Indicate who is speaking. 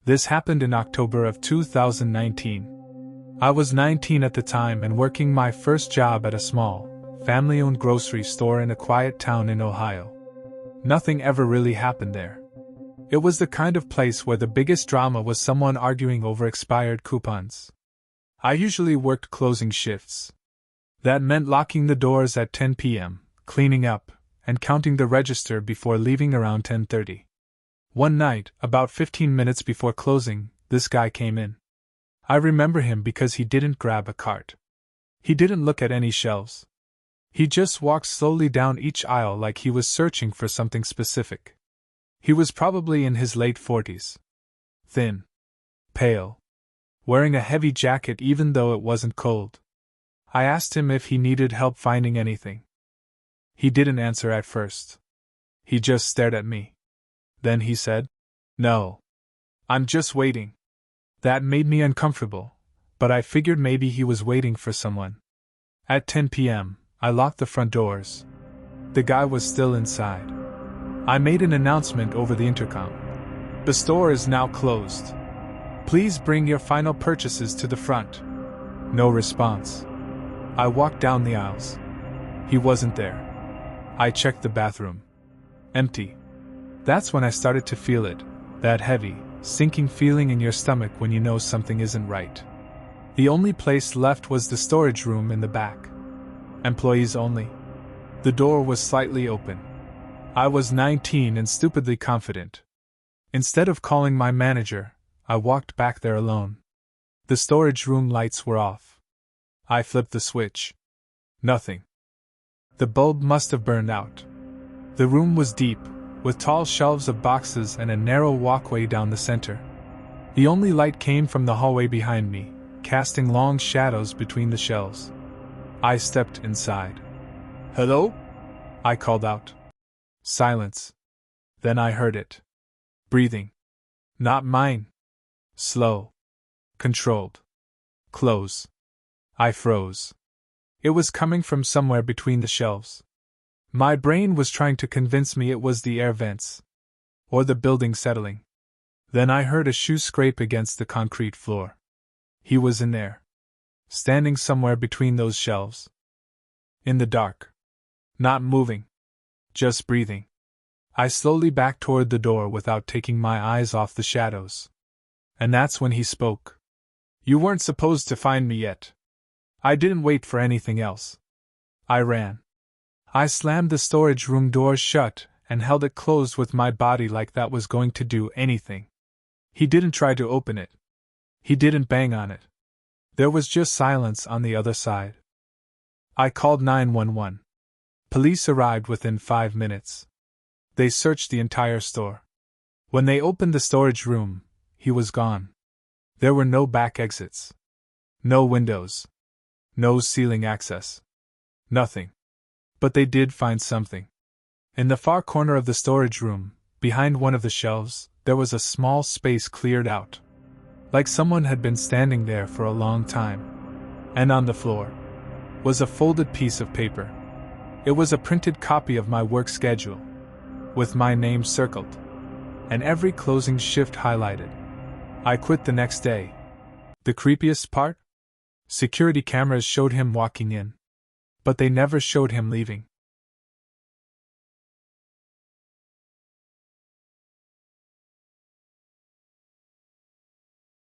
Speaker 1: This happened in October of 2019. I was 19 at the time and working my first job at a small, family-owned grocery store in a quiet town in Ohio. Nothing ever really happened there. It was the kind of place where the biggest drama was someone arguing over expired coupons. I usually worked closing shifts. That meant locking the doors at 10 p.m., cleaning up, and counting the register before leaving around 10:30. One night, about 15 minutes before closing, this guy came in. I remember him because he didn't grab a cart. He didn't look at any shelves. He just walked slowly down each aisle like he was searching for something specific. He was probably in his late 40s. Thin. Pale. Wearing a heavy jacket even though it wasn't cold. I asked him if he needed help finding anything. He didn't answer at first. He just stared at me. Then he said, "No. I'm just waiting." That made me uncomfortable, but I figured maybe he was waiting for someone. At 10 p.m., I locked the front doors. The guy was still inside. I made an announcement over the intercom. "The store is now closed. Please bring your final purchases to the front." No response. I walked down the aisles. He wasn't there. I checked the bathroom. Empty. That's when I started to feel it, that heavy, sinking feeling in your stomach when you know something isn't right. The only place left was the storage room in the back. Employees only. The door was slightly open. I was 19 and stupidly confident. Instead of calling my manager, I walked back there alone. The storage room lights were off. I flipped the switch. Nothing. The bulb must have burned out. The room was deep, with tall shelves of boxes and a narrow walkway down the center. The only light came from the hallway behind me, casting long shadows between the shelves. I stepped inside. "Hello?" I called out. Silence. Then I heard it. Breathing. Not mine. Slow. Controlled. Close. I froze. It was coming from somewhere between the shelves. My brain was trying to convince me it was the air vents. Or the building settling. Then I heard a shoe scrape against the concrete floor. He was in there. Standing somewhere between those shelves. In the dark. Not moving. Just breathing. I slowly backed toward the door without taking my eyes off the shadows. And that's when he spoke. "You weren't supposed to find me yet." I didn't wait for anything else. I ran. I slammed the storage room door shut and held it closed with my body like that was going to do anything. He didn't try to open it. He didn't bang on it. There was just silence on the other side. I called 911. Police arrived within 5 minutes. They searched the entire store. When they opened the storage room, he was gone. There were no back exits. No windows. No ceiling access. Nothing. But they did find something. In the far corner of the storage room, behind one of the shelves, there was a small space cleared out. Like someone had been standing there for a long time. And on the floor was a folded piece of paper. It was a printed copy of my work schedule, with my name circled, and every closing shift highlighted. I quit the next day. The creepiest part? Security cameras showed him walking in. But they never showed him leaving.